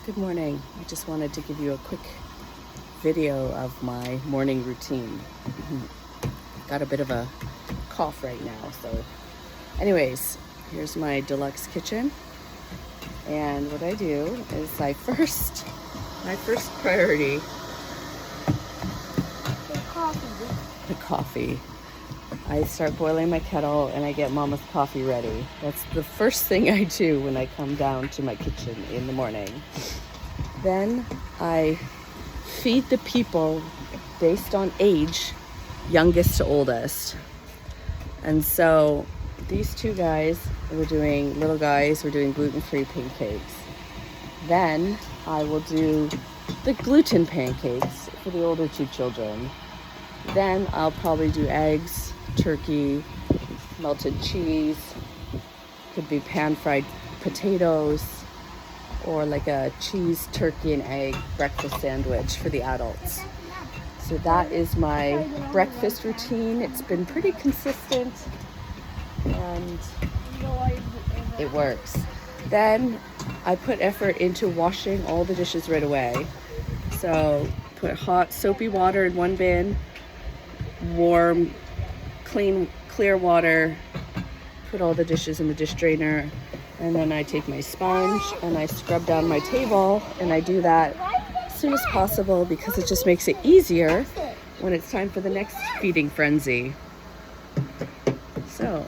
Good morning. I just wanted to give you a quick video of my morning routine. Got a bit of a cough right now, so anyways, here's my deluxe kitchen. And what I do is my first priority, the coffee. I start boiling my kettle and I get Mama's coffee ready. That's the first thing I do when I come down to my kitchen in the morning. Then I feed the people based on age, youngest to oldest. And so these two guys, little guys, we're doing gluten-free pancakes. Then I will do the gluten pancakes for the older two children. Then I'll probably do eggs, turkey, melted cheese, could be pan-fried potatoes, or like a cheese, turkey, and egg breakfast sandwich for the adults. So that is my breakfast routine. It's been pretty consistent and it works. Then I put effort into washing all the dishes right away. So put hot soapy water in one bin, warm clear water, put all the dishes in the dish drainer, and then I take my sponge and I scrub down my table, and I do that as soon as possible because it just makes it easier when it's time for the next feeding frenzy. So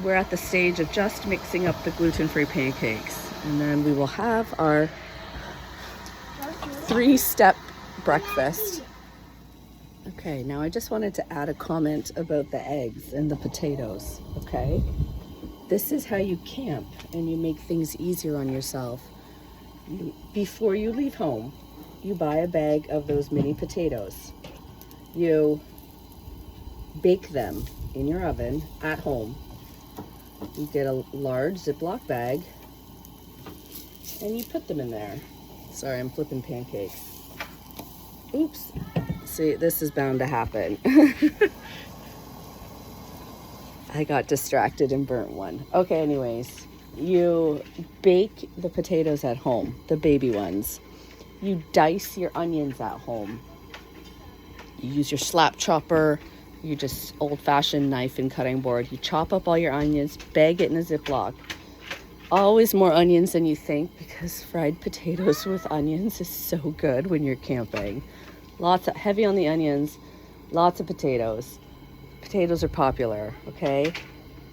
we're at the stage of just mixing up the gluten-free pancakes, and then we will have our 3-step breakfast. Okay, now I just wanted to add a comment about the eggs and the potatoes, okay? This is how you camp and you make things easier on yourself. Before you leave home, you buy a bag of those mini potatoes. You bake them in your oven at home. You get a large Ziploc bag and you put them in there. Sorry, I'm flipping pancakes. Oops. See, this is bound to happen. I got distracted and burnt one. Okay, anyways, you bake the potatoes at home, the baby ones. You dice your onions at home. You use your slap chopper, you just old-fashioned knife and cutting board. You chop up all your onions, bag it in a Ziploc. Always more onions than you think because fried potatoes with onions is so good when you're camping. Heavy on the onions, lots of potatoes. Potatoes are popular, okay?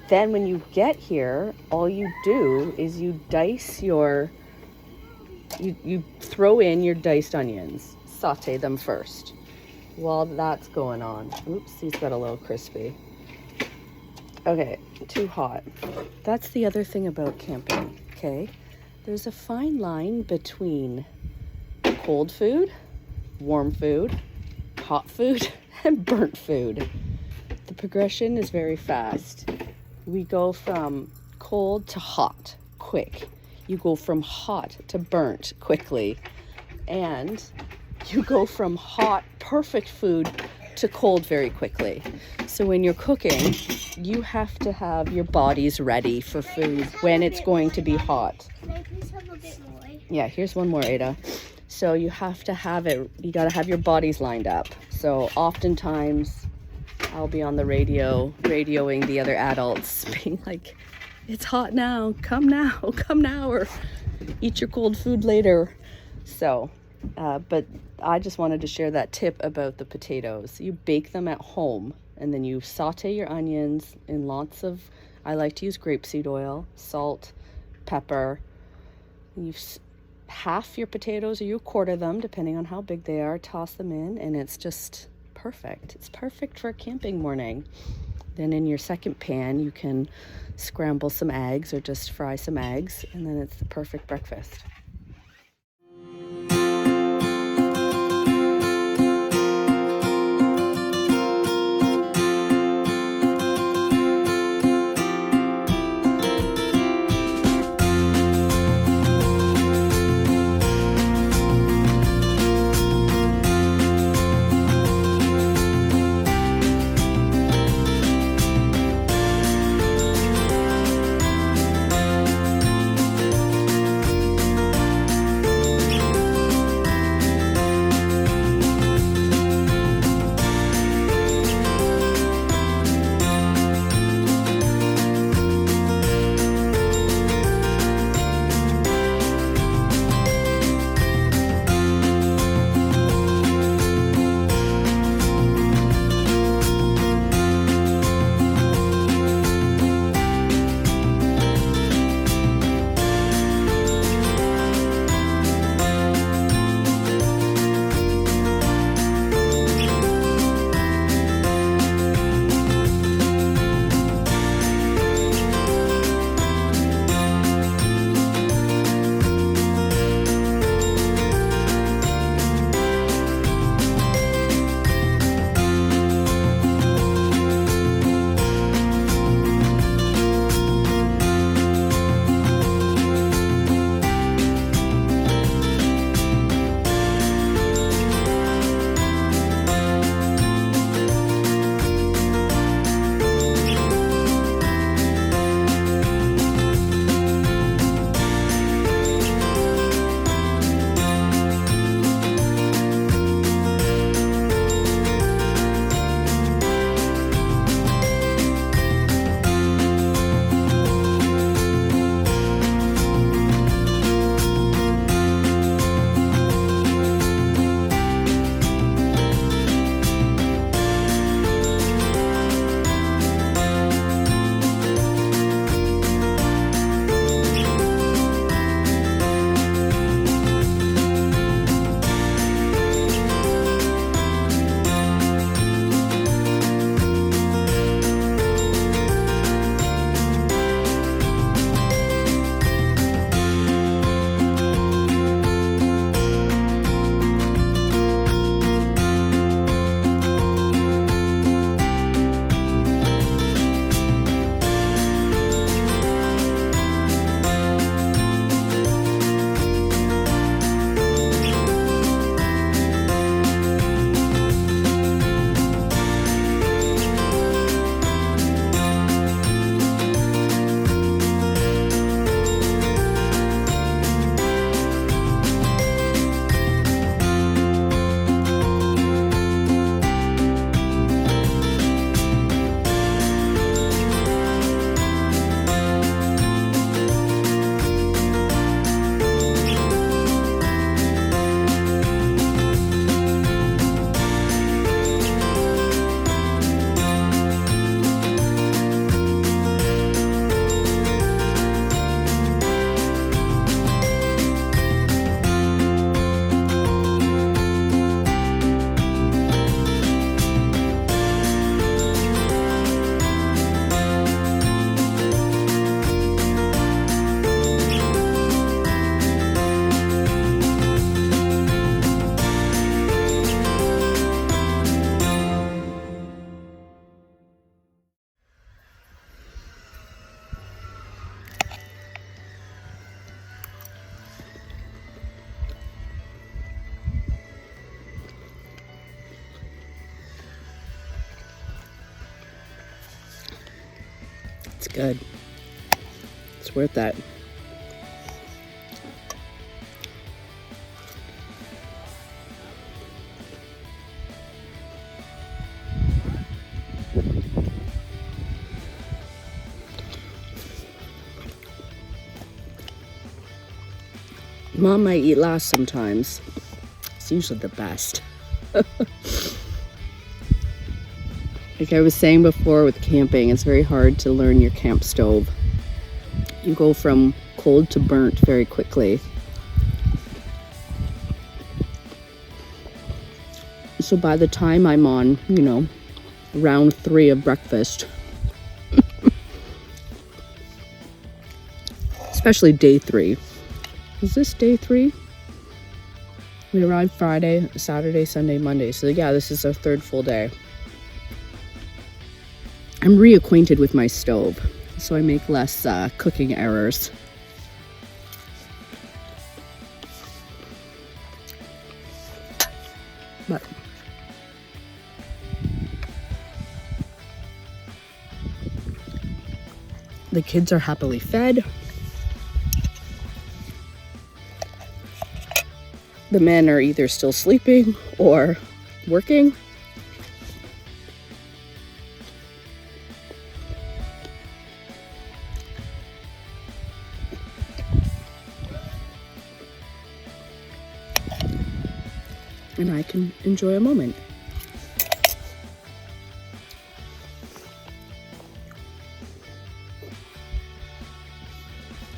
Then when you get here, all you do is you dice you throw in your diced onions, saute them first. While that's going on, oops, these got a little crispy. Okay, too hot. That's the other thing about camping, okay? There's a fine line between cold food, warm food, hot food, and burnt food. The progression is very fast. We go from cold to hot, quick. You go from hot to burnt quickly. And you go from hot, perfect food to cold very quickly. So when you're cooking, you have to have your bodies ready for food when it's going to be hot. Can I please have a bit more? Yeah, here's one more, Ada. So you have to have it, you got to have your bodies lined up. So oftentimes I'll be on the radio, radioing the other adults, being like, it's hot now, come now, or eat your cold food later. So, but I just wanted to share that tip about the potatoes. You bake them at home, and then you saute your onions in lots of, I like to use grapeseed oil, salt, pepper. You half your potatoes, or you quarter them, depending on how big they are, toss them in, and it's just perfect. It's perfect for a camping morning. Then in your second pan, you can scramble some eggs or just fry some eggs, and then it's the perfect breakfast. good. It's worth that. Mom might eat last sometimes. It's usually the best. Like I was saying before with camping, it's very hard to learn your camp stove. You go from cold to burnt very quickly. So by the time I'm on, round 3 of breakfast, especially day 3. Is this day 3? We arrived Friday, Saturday, Sunday, Monday. So yeah, this is our 3rd full day. I'm reacquainted with my stove, so I make less cooking errors. But the kids are happily fed. The men are either still sleeping or working. And I can enjoy a moment.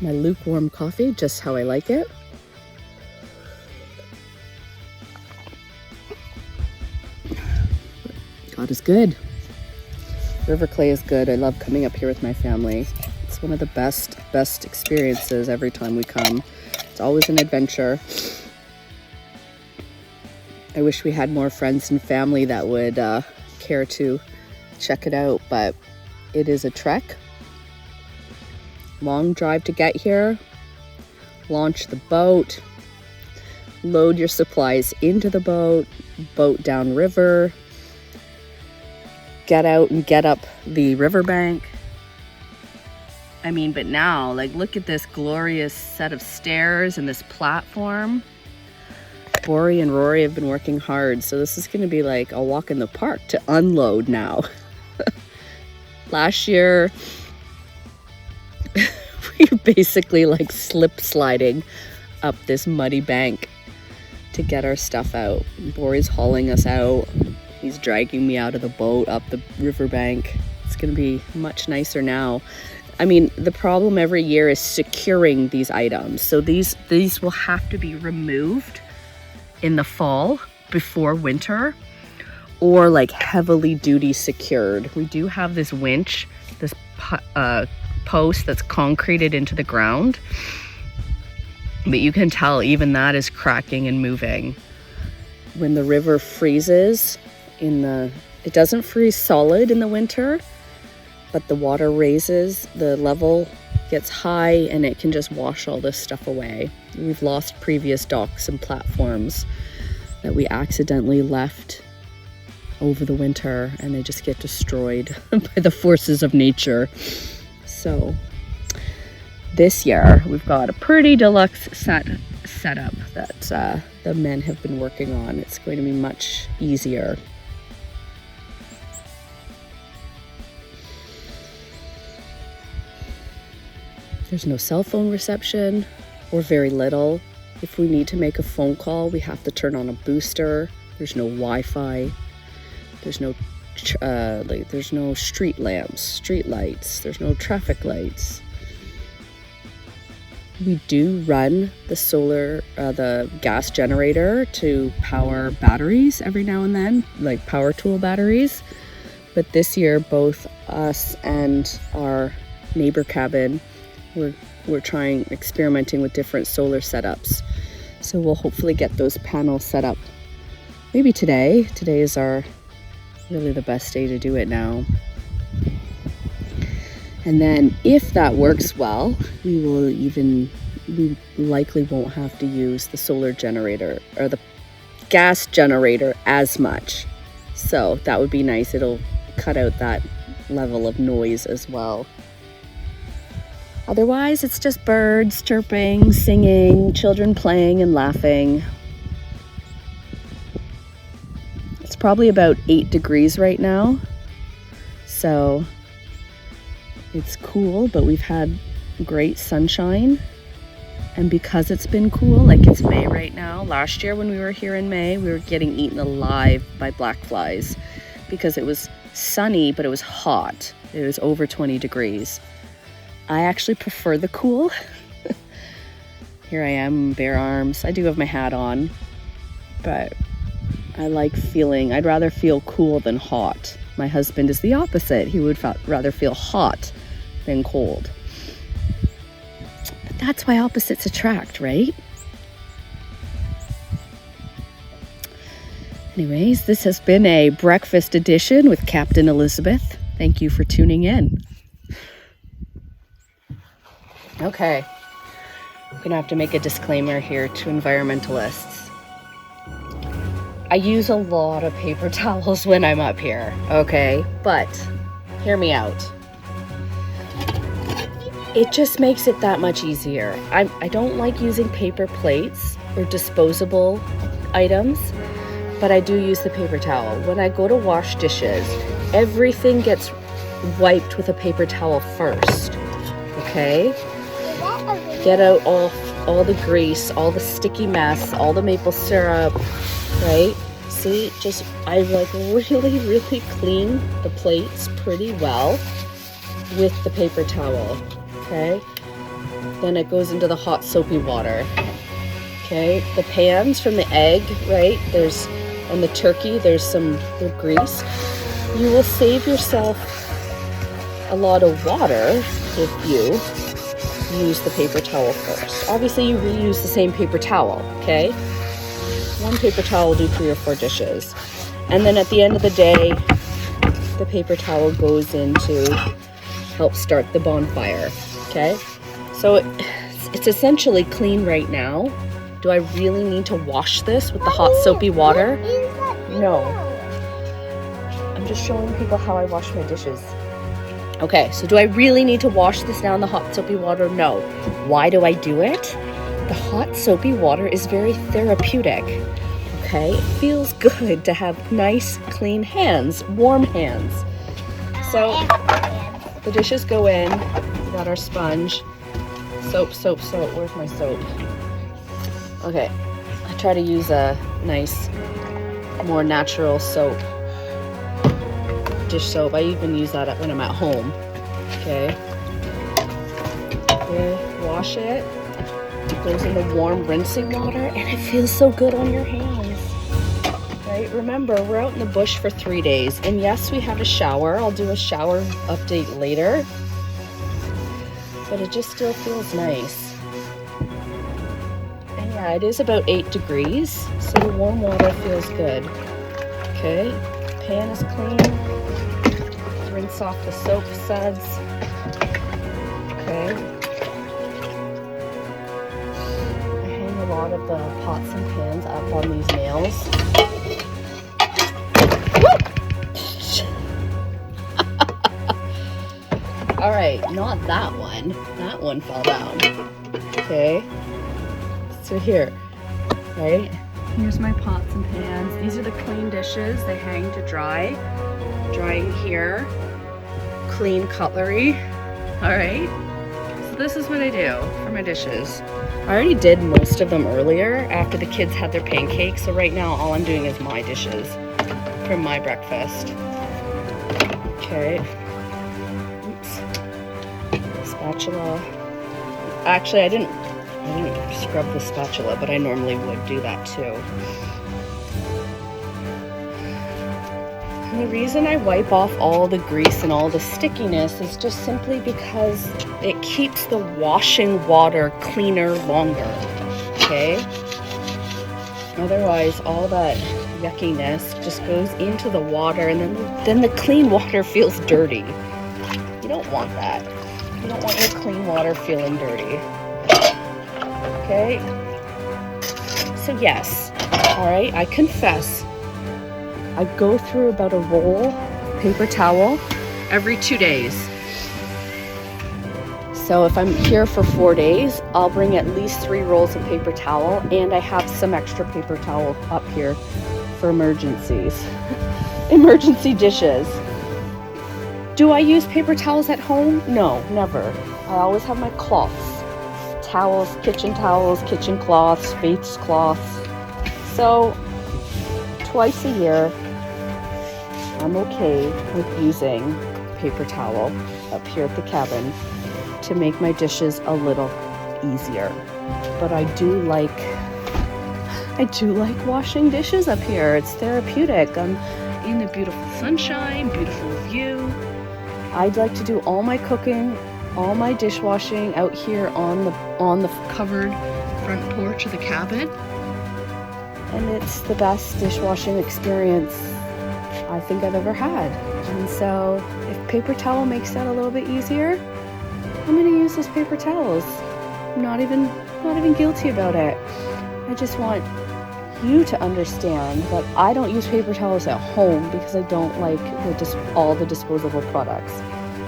My lukewarm coffee, just how I like it. God is good. River Clay is good. I love coming up here with my family. It's one of the best experiences every time we come. It's always an adventure. I wish we had more friends and family that would care to check it out, but it is a trek. Long drive to get here. Launch the boat. Load your supplies into the boat. Boat downriver. Get out and get up the riverbank. I mean, but now, look at this glorious set of stairs and this platform. Bori and Rory have been working hard, so this is going to be like a walk in the park to unload now. Last year, we were basically slip sliding up this muddy bank to get our stuff out. Bori's hauling us out. He's dragging me out of the boat up the riverbank. It's going to be much nicer now. I mean, the problem every year is securing these items. So these will have to be removed in the fall before winter, or heavily duty secured. We do have this winch, this post that's concreted into the ground, but you can tell even that is cracking and moving. When the river freezes it doesn't freeze solid in the winter, but the water raises, the level gets high, and it can just wash all this stuff away. We've lost previous docks and platforms that we accidentally left over the winter, and they just get destroyed by the forces of nature. So this year we've got a pretty deluxe setup that the men have been working on. It's going to be much easier. There's no cell phone reception, or very little. If we need to make a phone call, we have to turn on a booster. There's no Wi-Fi. There's no there's no street lamps, street lights. There's no traffic lights. We do run the gas generator to power batteries every now and then, power tool batteries. But this year, both us and our neighbor cabin, we're experimenting with different solar setups. So we'll hopefully get those panels set up maybe today. Today is really the best day to do it now. And then if that works well, we likely won't have to use the solar generator or the gas generator as much. So that would be nice. It'll cut out that level of noise as well. Otherwise, it's just birds chirping, singing, children playing and laughing. It's probably about 8 degrees right now. So it's cool, but we've had great sunshine. And because it's been cool, like it's May right now, last year when we were here in May, we were getting eaten alive by black flies because it was sunny, but it was hot. It was over 20 degrees. I actually prefer the cool. Here I am, bare arms. I do have my hat on, but I like feeling, I'd rather feel cool than hot. My husband is the opposite. He would rather feel hot than cold. But that's why opposites attract, right? Anyways, this has been a breakfast edition with Captain Elizabeth. Thank you for tuning in. Okay, I'm gonna have to make a disclaimer here to environmentalists. I use a lot of paper towels when I'm up here, okay? But hear me out. It just makes it that much easier. I don't like using paper plates or disposable items, but I do use the paper towel. When I go to wash dishes, everything gets wiped with a paper towel first, okay? Get out all the grease, all the sticky mess, all the maple syrup, right? See, I like really clean the plates pretty well with the paper towel, okay? Then it goes into the hot soapy water, okay? The pans from the egg, right? And the turkey, there's the grease. You will save yourself a lot of water if you use the paper towel first. Obviously, you reuse the same paper towel, okay? One paper towel will do 3 or 4 dishes. And then at the end of the day, the paper towel goes in to help start the bonfire, okay? So it's essentially clean right now. Do I really need to wash this with the hot soapy water? No. I'm just showing people how I wash my dishes. Okay, so do I really need to wash this down in the hot soapy water? No. Why do I do it? The hot soapy water is very therapeutic, okay? It feels good to have nice, clean hands, warm hands. So the dishes go in, we got our sponge, soap. Where's my soap? Okay, I try to use a nice, more natural soap. Dish soap. I even use that when I'm at home. Okay. Wash it. It goes in the warm rinsing water and it feels so good on your hands. Right? Remember, we're out in the bush for 3 days. And yes, we have a shower. I'll do a shower update later. But it just still feels nice. And yeah, it is about 8 degrees. So the warm water feels good. Okay. Pan is clean. Rinse off the soap suds. Okay. I hang a lot of the pots and pans up on these nails. All right, not that one. That one fell down. Okay. So here, right? Here's my pots and pans. These are the clean dishes. They hang to dry. Drying here. Clean cutlery. All right. So this is what I do for my dishes. I already did most of them earlier after the kids had their pancakes. So right now all I'm doing is my dishes from my breakfast. Okay. Oops. Spatula. Actually, I didn't scrub the spatula, but I normally would do that too. And the reason I wipe off all the grease and all the stickiness is just simply because it keeps the washing water cleaner longer, okay? Otherwise, all that yuckiness just goes into the water and then the clean water feels dirty. You don't want that. You don't want your clean water feeling dirty. Okay? So yes, all right, I confess, I go through about a roll of paper towel every 2 days. So if I'm here for 4 days, I'll bring at least 3 rolls of paper towel, and I have some extra paper towel up here for emergencies. Emergency dishes. Do I use paper towels at home? No, never. I always have my cloths. Towels, kitchen cloths, face cloths. So twice a year, I'm okay with using paper towel up here at the cabin to make my dishes a little easier. But I do like washing dishes up here. It's therapeutic. I'm in the beautiful sunshine, beautiful view. I'd like to do all my cooking, all my dishwashing out here on the covered front porch of the cabin. And it's the best dishwashing experience I think I've ever had. And so if paper towel makes that a little bit easier, I'm gonna use those paper towels. I'm not even guilty about it. I just want you to understand that I don't use paper towels at home because I don't like all the disposable products.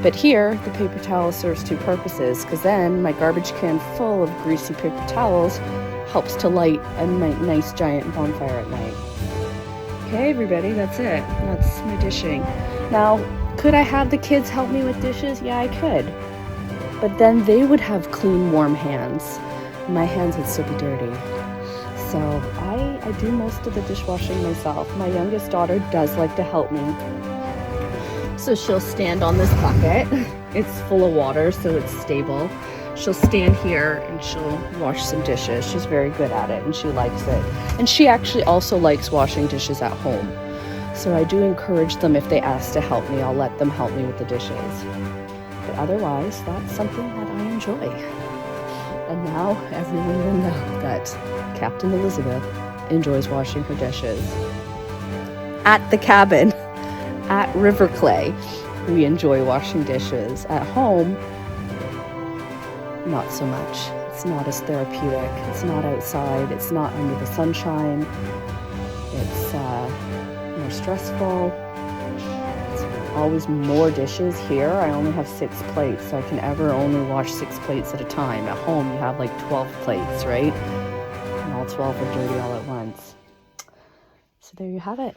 But here, the paper towel serves 2 purposes, because then my garbage can full of greasy paper towels helps to light a nice giant bonfire at night. Okay, everybody, that's it. That's my dishing. Now, could I have the kids help me with dishes? Yeah, I could. But then they would have clean, warm hands. My hands would still be dirty. So I do most of the dishwashing myself. My youngest daughter does like to help me. So she'll stand on this bucket. It's full of water, so it's stable. She'll stand here and she'll wash some dishes. She's very good at it and she likes it. And she actually also likes washing dishes at home. So I do encourage them, if they ask to help me, I'll let them help me with the dishes. But otherwise, that's something that I enjoy. And now everyone will know that Captain Elizabeth enjoys washing her dishes. At the cabin, at River Clay, we enjoy washing dishes. At home, not so much. It's not as therapeutic. It's not outside. It's not under the sunshine. It's more stressful. It's always more dishes here. I only have 6 plates, so I can ever only wash 6 plates at a time. At home, you have like 12 plates, right? And all 12 are dirty all at once. So there you have it.